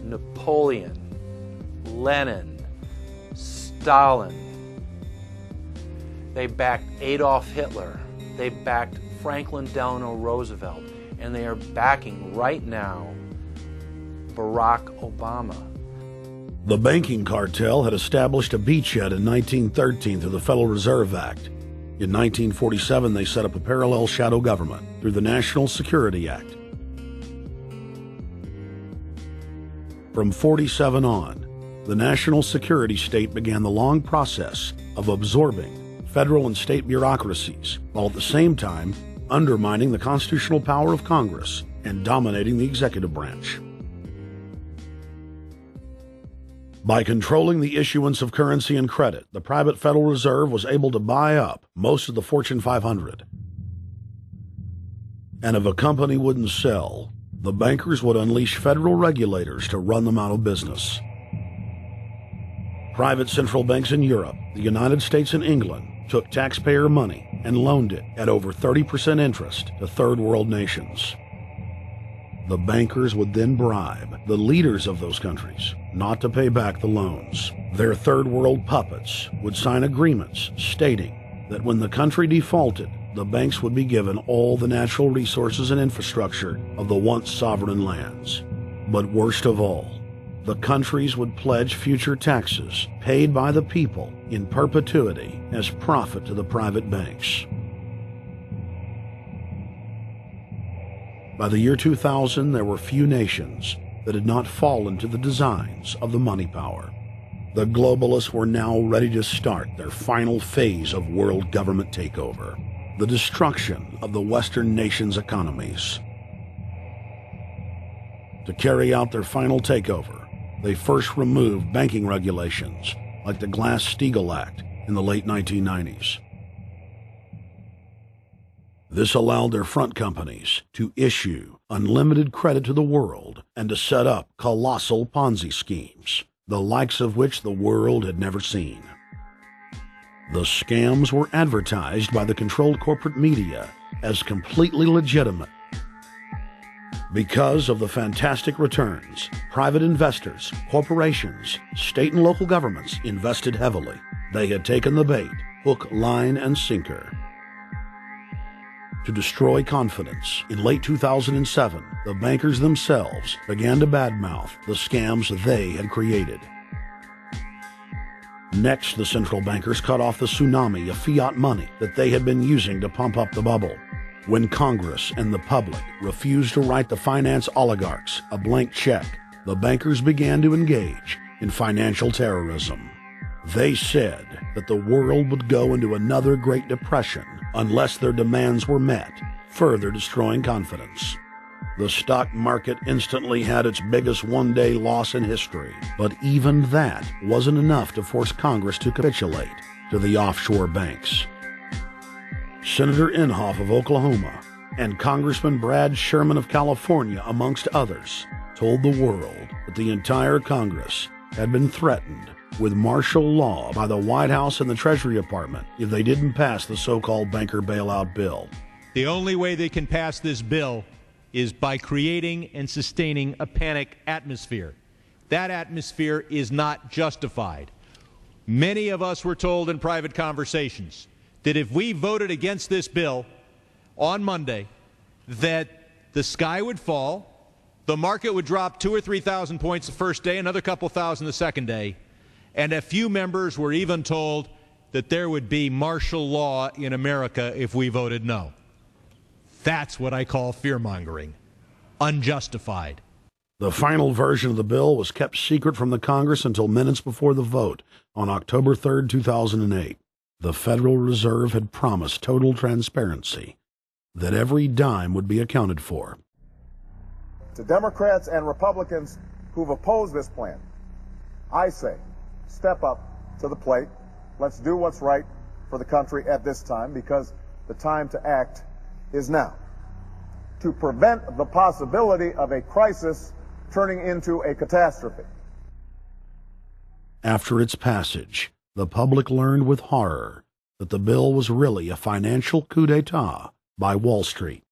Napoleon, Lenin, Stalin. They backed Adolf Hitler. They backed Franklin Delano Roosevelt. And they are backing right now Barack Obama. The banking cartel had established a beachhead in 1913 through the Federal Reserve Act. In 1947, they set up a parallel shadow government through the National Security Act. From 47 on, the national security state began the long process of absorbing federal and state bureaucracies, while at the same time undermining the constitutional power of Congress and dominating the executive branch. By controlling the issuance of currency and credit, the private Federal Reserve was able to buy up most of the Fortune 500. And if a company wouldn't sell, the bankers would unleash federal regulators to run them out of business. Private central banks in Europe, the United States, and England took taxpayer money and loaned it at over 30% interest to third world nations. The bankers would then bribe the leaders of those countries not to pay back the loans. Their third world puppets would sign agreements stating that when the country defaulted, the banks would be given all the natural resources and infrastructure of the once sovereign lands. But worst of all, the countries would pledge future taxes paid by the people in perpetuity as profit to the private banks. By the year 2000, there were few nations that had not fallen to the designs of the money power. The globalists were now ready to start their final phase of world government takeover, the destruction of the Western nations' economies. To carry out their final takeover, they first removed banking regulations like the Glass-Steagall Act in the late 1990s. This allowed their front companies to issue unlimited credit to the world and to set up colossal Ponzi schemes, the likes of which the world had never seen. The scams were advertised by the controlled corporate media as completely legitimate. Because of the fantastic returns, private investors, corporations, state and local governments invested heavily. They had taken the bait, hook, line, and sinker. To destroy confidence, in late 2007, the bankers themselves began to badmouth the scams they had created. Next, the central bankers cut off the tsunami of fiat money that they had been using to pump up the bubble. When Congress and the public refused to write the finance oligarchs a blank check, the bankers began to engage in financial terrorism. They said that the world would go into another Great Depression unless their demands were met, further destroying confidence. The stock market instantly had its biggest one-day loss in history, but even that wasn't enough to force Congress to capitulate to the offshore banks. Senator Inhofe of Oklahoma and Congressman Brad Sherman of California, amongst others, told the world that the entire Congress had been threatened with martial law by the White House and the Treasury Department if they didn't pass the so-called banker bailout bill. The only way they can pass this bill is by creating and sustaining a panic atmosphere. That atmosphere is not justified. Many of us were told in private conversations that if we voted against this bill on Monday, that the sky would fall, the market would drop 2,000 or 3,000 points the first day, another couple thousand the second day, and a few members were even told that there would be martial law in America if we voted no. That's what I call fear-mongering. Unjustified. The final version of the bill was kept secret from the Congress until minutes before the vote on October 3, 2008. The Federal Reserve had promised total transparency, that every dime would be accounted for. To Democrats and Republicans who've opposed this plan, I say, step up to the plate. Let's do what's right for the country at this time, because the time to act is now. To prevent the possibility of a crisis turning into a catastrophe. After its passage, the public learned with horror that the bill was really a financial coup d'etat by Wall Street.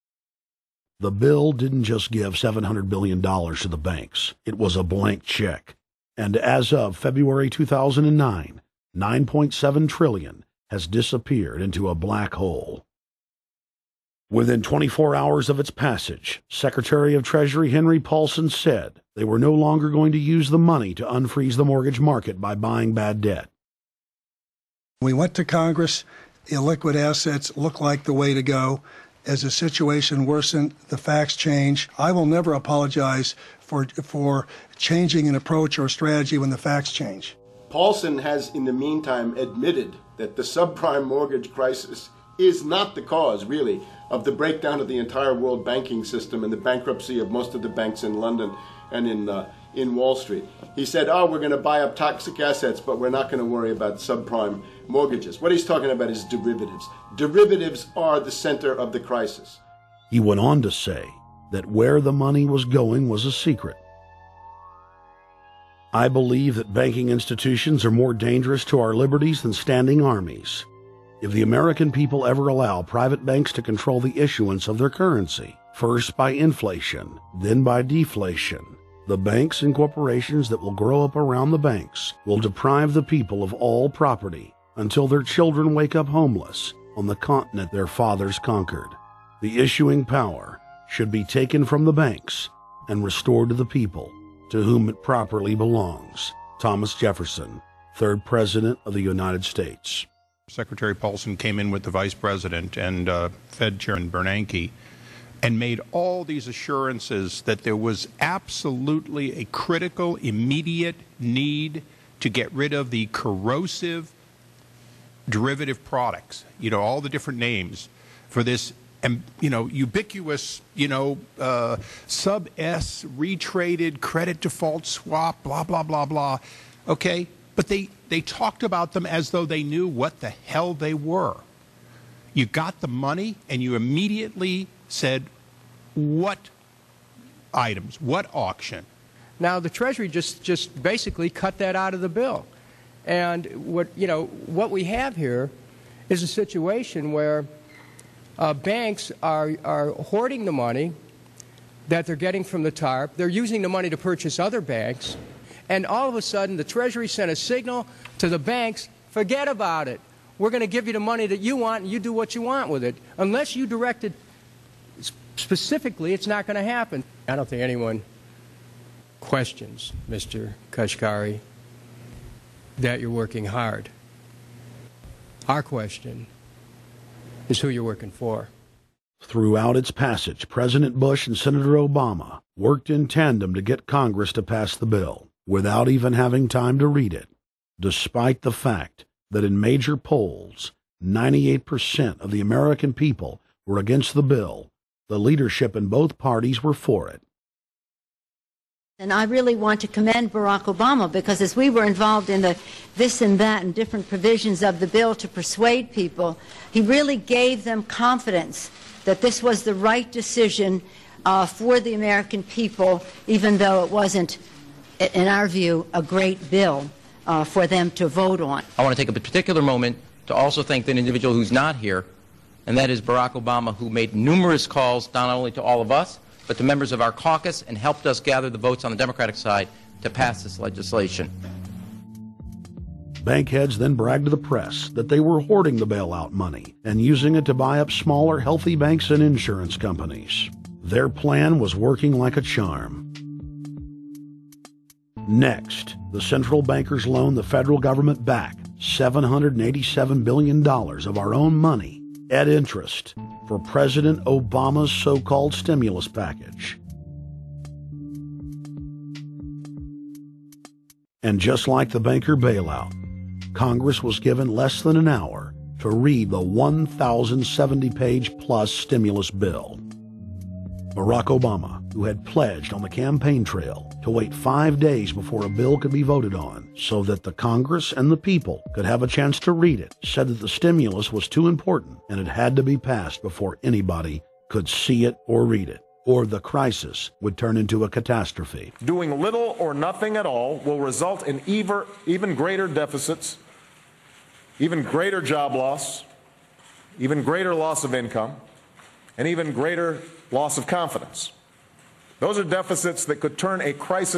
The bill didn't just give $700 billion to the banks. It was a blank check. And as of February 2009, $9.7 trillion has disappeared into a black hole. Within 24 hours of its passage, Secretary of Treasury Henry Paulson said they were no longer going to use the money to unfreeze the mortgage market by buying bad debt. We went to Congress. Illiquid assets look like the way to go. As the situation worsened, the facts change. I will never apologize for changing an approach or strategy when the facts change. Paulson has, in the meantime, admitted that the subprime mortgage crisis is not the cause, really, of the breakdown of the entire world banking system and the bankruptcy of most of the banks in London and in Wall Street. He said, oh, we're going to buy up toxic assets, but we're not going to worry about subprime mortgages. What he's talking about is derivatives. Derivatives are the center of the crisis. He went on to say that where the money was going was a secret. I believe that banking institutions are more dangerous to our liberties than standing armies. If the American people ever allow private banks to control the issuance of their currency, first by inflation, then by deflation, the banks and corporations that will grow up around the banks will deprive the people of all property until their children wake up homeless on the continent their fathers conquered. The issuing power should be taken from the banks and restored to the people, to whom it properly belongs. Thomas Jefferson, 3rd President of the United States. Secretary Paulson came in with the Vice President and Fed Chairman Bernanke and made all these assurances that there was absolutely a critical, immediate need to get rid of the corrosive derivative products, all the different names for this, ubiquitous, sub-S retraded credit default swap, blah, blah, blah, blah. Okay? But they talked about them as though they knew what the hell they were. You got the money and you immediately said, what items, what auction? Now, the Treasury just basically cut that out of the bill. And what we have here is a situation where banks are hoarding the money that they're getting from the TARP. They're using the money to purchase other banks. And all of a sudden, the Treasury sent a signal to the banks, forget about it. We're going to give you the money that you want, and you do what you want with it. Unless you direct it specifically, it's not going to happen. I don't think anyone questions, Mr. Kashkari, that you're working hard. Our question is who you're working for. Throughout its passage, President Bush and Senator Obama worked in tandem to get Congress to pass the bill without even having time to read it, despite the fact that in major polls, 98% of the American people were against the bill. The leadership in both parties were for it. And I really want to commend Barack Obama, because as we were involved in the this and that and different provisions of the bill to persuade people, he really gave them confidence that this was the right decision for the American people, even though it wasn't, in our view, a great bill for them to vote on. I want to take a particular moment to also thank an individual who's not here, and that is Barack Obama, who made numerous calls not only to all of us, but to members of our caucus, and helped us gather the votes on the Democratic side to pass this legislation. Bank heads then bragged to the press that they were hoarding the bailout money and using it to buy up smaller, healthy banks and insurance companies. Their plan was working like a charm. Next, the central bankers loaned the federal government back $787 billion of our own money at interest for President Obama's so-called stimulus package. And just like the banker bailout, Congress was given less than an hour to read the 1,070-page-plus stimulus bill. Barack Obama, who had pledged on the campaign trail to wait 5 days before a bill could be voted on so that the Congress and the people could have a chance to read it, said that the stimulus was too important and it had to be passed before anybody could see it or read it, or the crisis would turn into a catastrophe. Doing little or nothing at all will result in even greater deficits, even greater job loss, even greater loss of income, and even greater loss of confidence. Those are deficits that could turn a crisis